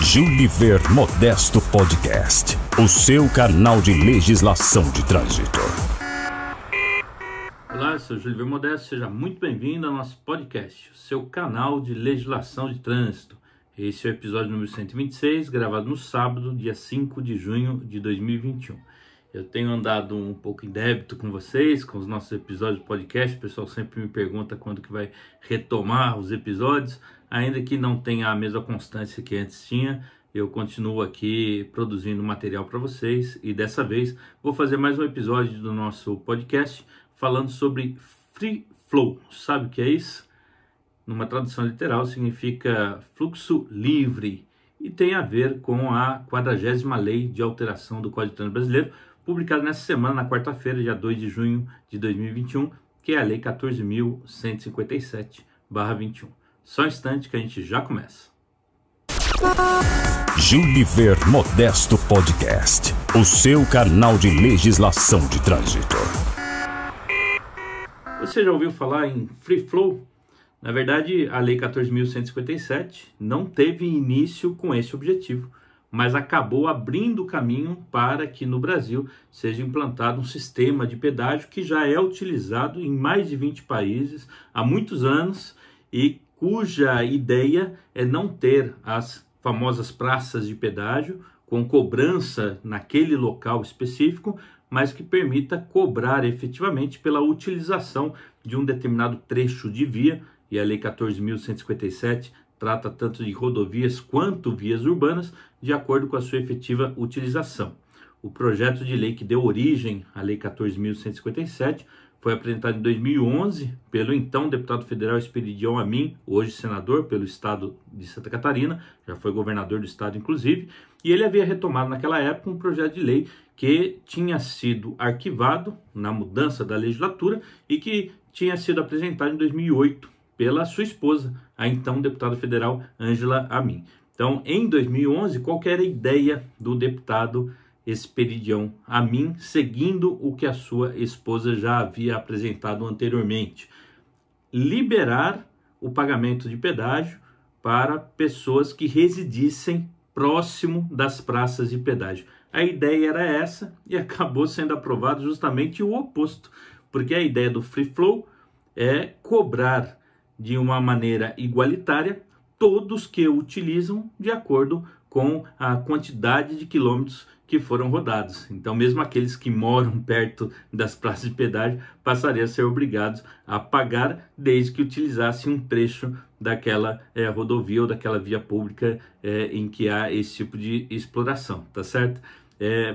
Juliver Modesto Podcast, o seu canal de legislação de trânsito. Olá, eu sou Juliver Modesto, seja muito bem-vindo ao nosso podcast, o seu canal de legislação de trânsito. Esse é o episódio número 126, gravado no sábado, dia 5 de junho de 2021. Eu tenho andado um pouco em débito com vocês, com os nossos episódios de podcast. O pessoal sempre me pergunta quando que vai retomar os episódios. Ainda que não tenha a mesma constância que antes tinha, eu continuo aqui produzindo material para vocês. E dessa vez vou fazer mais um episódio do nosso podcast falando sobre Free Flow. Sabe o que é isso? Numa tradução literal significa fluxo livre e tem a ver com a 40ª Lei de Alteração do Código de Trânsito Brasileiro, publicada nessa semana, na quarta-feira, dia 2 de junho de 2021, que é a Lei 14.157/21. Só um instante que a gente já começa. Juliver Modesto Podcast, o seu canal de legislação de trânsito. Você já ouviu falar em Free Flow? Na verdade, a Lei 14.157 não teve início com esse objetivo, mas acabou abrindo o caminho para que no Brasil seja implantado um sistema de pedágio que já é utilizado em mais de 20 países há muitos anos e cuja ideia é não ter as famosas praças de pedágio com cobrança naquele local específico, mas que permita cobrar efetivamente pela utilização de um determinado trecho de via, e a Lei 14.157 trata tanto de rodovias quanto vias urbanas, de acordo com a sua efetiva utilização. O projeto de lei que deu origem à Lei 14.157 foi apresentado em 2011 pelo então deputado federal Esperidião Amin, hoje senador pelo estado de Santa Catarina, já foi governador do estado inclusive, e ele havia retomado naquela época um projeto de lei que tinha sido arquivado na mudança da legislatura e que tinha sido apresentado em 2008 pela sua esposa, a então deputada federal Ângela Amin. Então, em 2011, qual que era a ideia do deputado Esperidião Amin, seguindo o que a sua esposa já havia apresentado anteriormente? Liberar o pagamento de pedágio para pessoas que residissem próximo das praças de pedágio. A ideia era essa e acabou sendo aprovado justamente o oposto, porque a ideia do Free Flow é cobrar de uma maneira igualitária todos que utilizam de acordo com a quantidade de quilômetros que foram rodados. Então, mesmo aqueles que moram perto das praças de pedágio passariam a ser obrigados a pagar desde que utilizassem um trecho daquela rodovia ou daquela via pública em que há esse tipo de exploração, tá certo?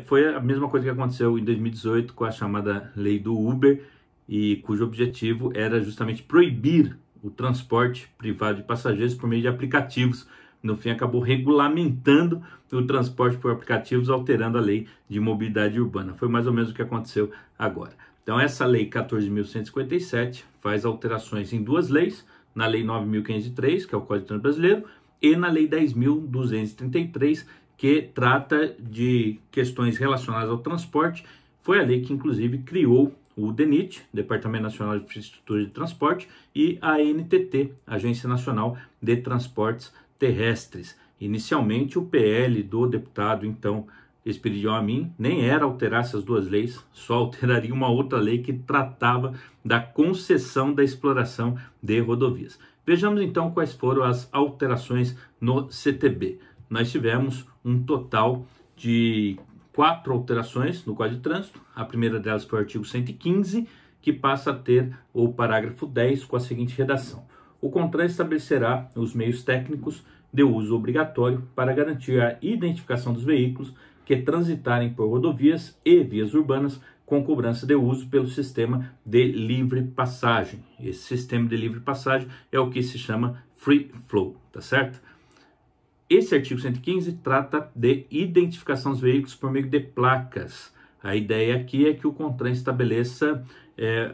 Foi a mesma coisa que aconteceu em 2018 com a chamada Lei do Uber, e cujo objetivo era justamente proibir o transporte privado de passageiros por meio de aplicativos. No fim, acabou regulamentando o transporte por aplicativos, alterando a lei de mobilidade urbana. Foi mais ou menos o que aconteceu agora. Então, essa lei 14.157 faz alterações em duas leis, na lei 9.503, que é o Código de Trânsito Brasileiro, e na lei 10.233, que trata de questões relacionadas ao transporte. Foi a lei que, inclusive, criou o DENIT, Departamento Nacional de Infraestrutura de Transporte, e a ANTT, Agência Nacional de Transportes Terrestres. Inicialmente, o PL do deputado, então, Esperidião Amin, nem era alterar essas duas leis, só alteraria uma outra lei que tratava da concessão da exploração de rodovias. Vejamos, então, quais foram as alterações no CTB. Nós tivemos um total de 4 alterações no Código de Trânsito. A primeira delas foi o artigo 115, que passa a ter o parágrafo 10 com a seguinte redação: o CONTRAN estabelecerá os meios técnicos de uso obrigatório para garantir a identificação dos veículos que transitarem por rodovias e vias urbanas com cobrança de uso pelo sistema de livre passagem. Esse sistema de livre passagem é o que se chama Free Flow, tá certo? Esse artigo 115 trata de identificação dos veículos por meio de placas. A ideia aqui é que o CONTRAN estabeleça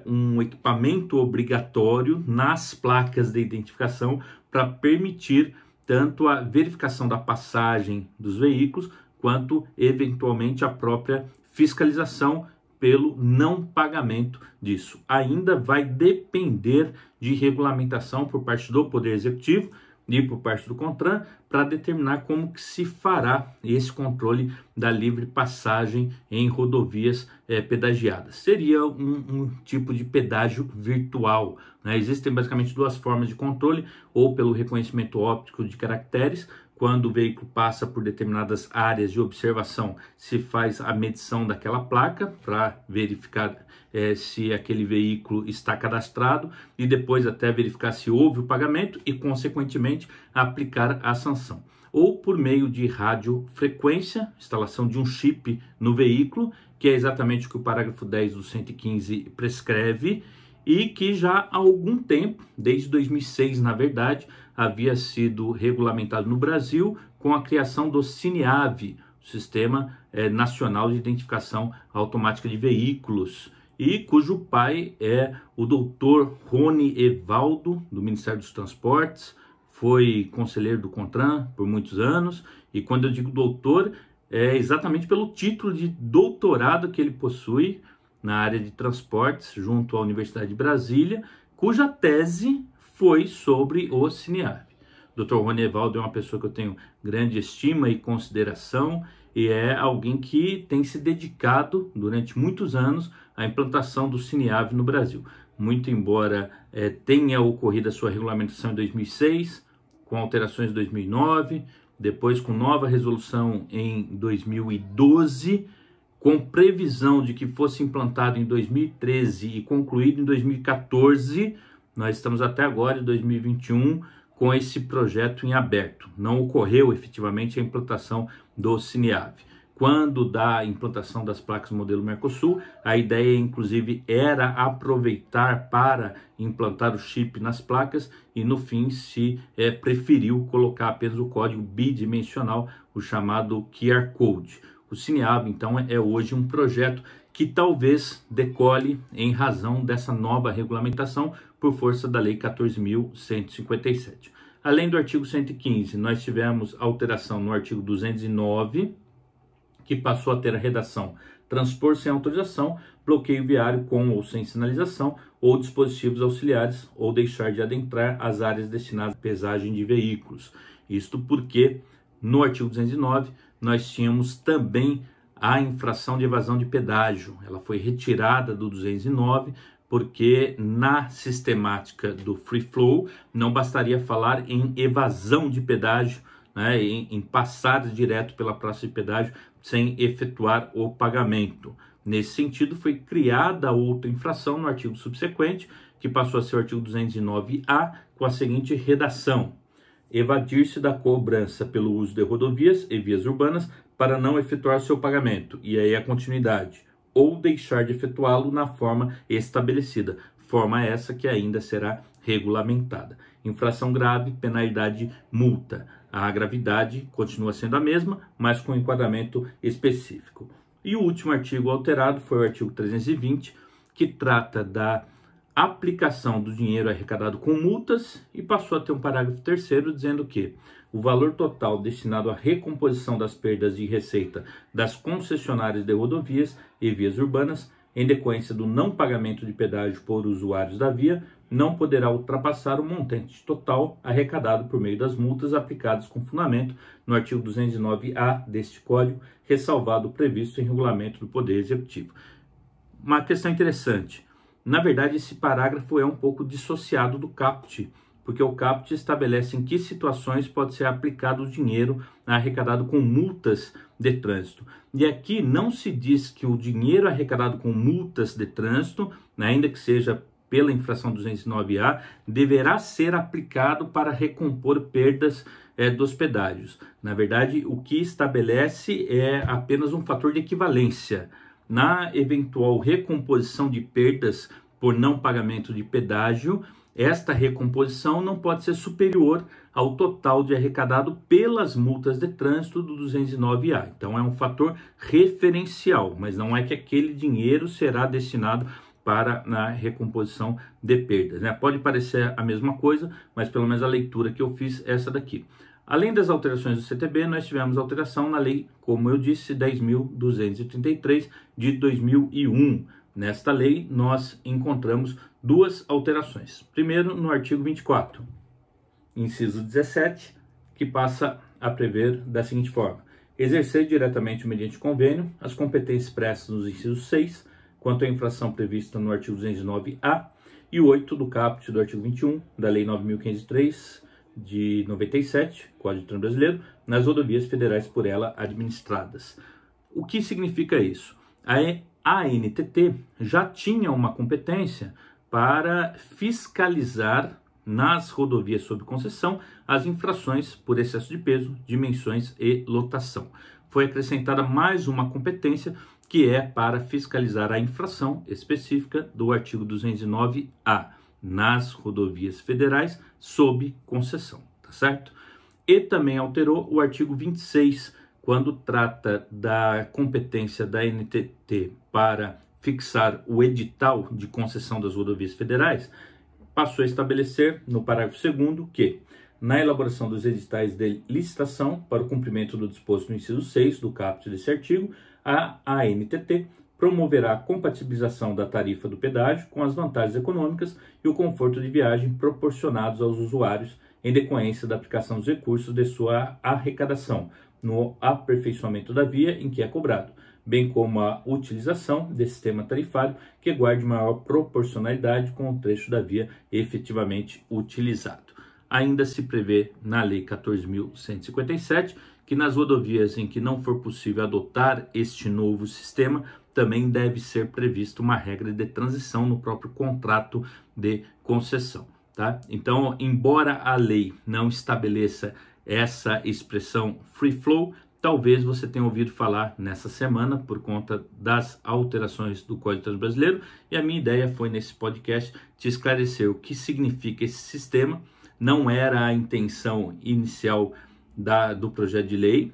um equipamento obrigatório nas placas de identificação para permitir tanto a verificação da passagem dos veículos, quanto eventualmente a própria fiscalização pelo não pagamento disso. Ainda vai depender de regulamentação por parte do Poder Executivo, e por parte do CONTRAN para determinar como que se fará esse controle da livre passagem em rodovias pedagiadas. Seria um tipo de pedágio virtual, né? Existem basicamente duas formas de controle, ou pelo reconhecimento óptico de caracteres. Quando o veículo passa por determinadas áreas de observação, se faz a medição daquela placa para verificar se aquele veículo está cadastrado e depois até verificar se houve o pagamento e, consequentemente, aplicar a sanção. Ou por meio de radiofrequência, instalação de um chip no veículo, que é exatamente o que o parágrafo 10 do 115 prescreve, e que já há algum tempo, desde 2006 na verdade, havia sido regulamentado no Brasil com a criação do SINIAVE, o Sistema Nacional de Identificação Automática de Veículos, e cujo pai é o doutor Rony Evaldo, do Ministério dos Transportes, foi conselheiro do CONTRAN por muitos anos, e quando eu digo doutor, é exatamente pelo título de doutorado que ele possui na área de transportes, junto à Universidade de Brasília, cuja tese foi sobre o SINIAVE. O Dr. Rony Evaldo é uma pessoa que eu tenho grande estima e consideração, e é alguém que tem se dedicado durante muitos anos à implantação do SINIAVE no Brasil. Muito embora tenha ocorrido a sua regulamentação em 2006, com alterações em 2009, depois com nova resolução em 2012, com previsão de que fosse implantado em 2013 e concluído em 2014, nós estamos até agora, em 2021, com esse projeto em aberto. Não ocorreu efetivamente a implantação do SINIAVE. Quando da implantação das placas modelo Mercosul, a ideia inclusive era aproveitar para implantar o chip nas placas e no fim se preferiu colocar apenas o código bidimensional, o chamado QR Code. O SINIAVE, então, é hoje um projeto que talvez decole em razão dessa nova regulamentação por força da Lei 14.157. Além do artigo 115, nós tivemos alteração no artigo 209, que passou a ter a redação: transpor sem autorização, bloqueio viário com ou sem sinalização, ou dispositivos auxiliares, ou deixar de adentrar as áreas destinadas à pesagem de veículos. Isto porque no artigo 209 nós tínhamos também a infração de evasão de pedágio. Ela foi retirada do 209 porque na sistemática do Free Flow não bastaria falar em evasão de pedágio, né, em passar direto pela praça de pedágio sem efetuar o pagamento. Nesse sentido, foi criada outra infração no artigo subsequente, que passou a ser o artigo 209A, com a seguinte redação: evadir-se da cobrança pelo uso de rodovias e vias urbanas para não efetuar seu pagamento, e aí a continuidade, ou deixar de efetuá-lo na forma estabelecida, forma essa que ainda será regulamentada. Infração grave, penalidade, multa. A gravidade continua sendo a mesma, mas com enquadramento específico. E o último artigo alterado foi o artigo 320, que trata da aplicação do dinheiro arrecadado com multas e passou a ter um parágrafo 3º dizendo que o valor total destinado à recomposição das perdas de receita das concessionárias de rodovias e vias urbanas em decorrência do não pagamento de pedágio por usuários da via não poderá ultrapassar o montante total arrecadado por meio das multas aplicadas com fundamento no artigo 209A deste Código, ressalvado o previsto em regulamento do Poder Executivo. Uma questão interessante: na verdade, esse parágrafo é um pouco dissociado do caput, porque o caput estabelece em que situações pode ser aplicado o dinheiro arrecadado com multas de trânsito. E aqui não se diz que o dinheiro arrecadado com multas de trânsito, ainda que seja pela infração 209A, deverá ser aplicado para recompor perdas dos pedágios. Na verdade, o que estabelece é apenas um fator de equivalência. Na eventual recomposição de perdas por não pagamento de pedágio, esta recomposição não pode ser superior ao total de arrecadado pelas multas de trânsito do 209A. Então é um fator referencial, mas não é que aquele dinheiro será destinado para a recomposição de perdas, né? Pode parecer a mesma coisa, mas pelo menos a leitura que eu fiz é essa daqui. Além das alterações do CTB, nós tivemos alteração na lei, como eu disse, 10.233 de 2001. Nesta lei, nós encontramos duas alterações. Primeiro, no artigo 24. inciso 17, que passa a prever da seguinte forma: exercer diretamente ou mediante convênio as competências expressas nos incisos 6, quanto à infração prevista no artigo 209-A e 8 do caput do artigo 21 da Lei 9.503 de 97, Código de Trânsito Brasileiro, nas rodovias federais por ela administradas. O que significa isso? A ANTT já tinha uma competência para fiscalizar nas rodovias sob concessão as infrações por excesso de peso, dimensões e lotação. Foi acrescentada mais uma competência, que é para fiscalizar a infração específica do artigo 209-A nas rodovias federais sob concessão, tá certo? E também alterou o artigo 26, quando trata da competência da ANTT para fixar o edital de concessão das rodovias federais, passou a estabelecer no parágrafo 2º que, na elaboração dos editais de licitação para o cumprimento do disposto no inciso 6 do caput desse artigo, a ANTT promoverá a compatibilização da tarifa do pedágio com as vantagens econômicas e o conforto de viagem proporcionados aos usuários em decorrência da aplicação dos recursos de sua arrecadação no aperfeiçoamento da via em que é cobrado, bem como a utilização de sistema tarifário que guarde maior proporcionalidade com o trecho da via efetivamente utilizado. Ainda se prevê na Lei 14.157 que nas rodovias em que não for possível adotar este novo sistema, também deve ser prevista uma regra de transição no próprio contrato de concessão, tá? Então, embora a lei não estabeleça essa expressão free flow, talvez você tenha ouvido falar nessa semana por conta das alterações do Código de Trânsito Brasileiro, e a minha ideia foi nesse podcast te esclarecer o que significa esse sistema. Não era a intenção inicial do projeto de lei,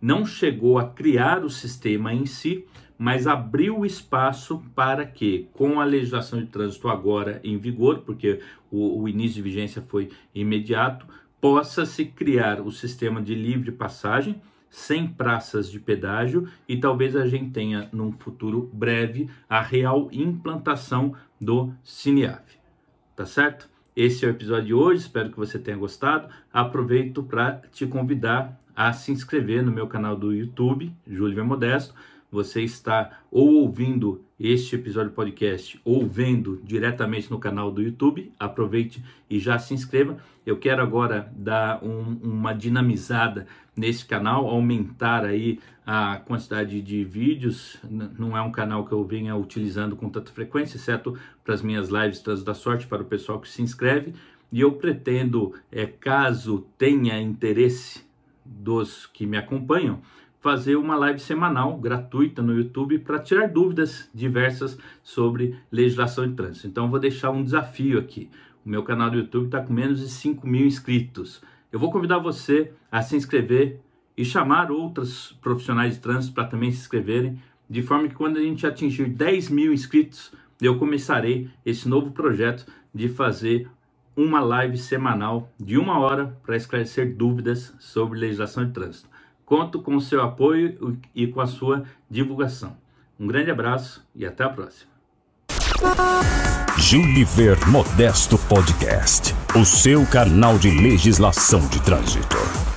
não chegou a criar o sistema em si, mas abriu espaço para que, com a legislação de trânsito agora em vigor, porque o início de vigência foi imediato, possa-se criar o sistema de livre passagem, sem praças de pedágio, e talvez a gente tenha, num futuro breve, a real implantação do CineAV. Tá certo? Esse é o episódio de hoje, espero que você tenha gostado. Aproveito para te convidar a se inscrever no meu canal do YouTube, Júlio Modesto. Você está ou ouvindo este episódio do podcast ou vendo diretamente no canal do YouTube, aproveite e já se inscreva. Eu quero agora dar uma dinamizada nesse canal, aumentar aí a quantidade de vídeos. Não é um canal que eu venha utilizando com tanta frequência, exceto para as minhas lives Trânsito da Sorte, para o pessoal que se inscreve. E eu pretendo, caso tenha interesse dos que me acompanham, fazer uma live semanal gratuita no YouTube para tirar dúvidas diversas sobre legislação de trânsito. Então, eu vou deixar um desafio aqui. O meu canal do YouTube está com menos de 5.000 inscritos. Eu vou convidar você a se inscrever e chamar outros profissionais de trânsito para também se inscreverem, de forma que quando a gente atingir 10.000 inscritos, eu começarei esse novo projeto de fazer uma live semanal de 1 hora para esclarecer dúvidas sobre legislação de trânsito. Conto com o seu apoio e com a sua divulgação. Um grande abraço e até a próxima. Júlio Modesto Podcast, o seu canal de legislação de trânsito.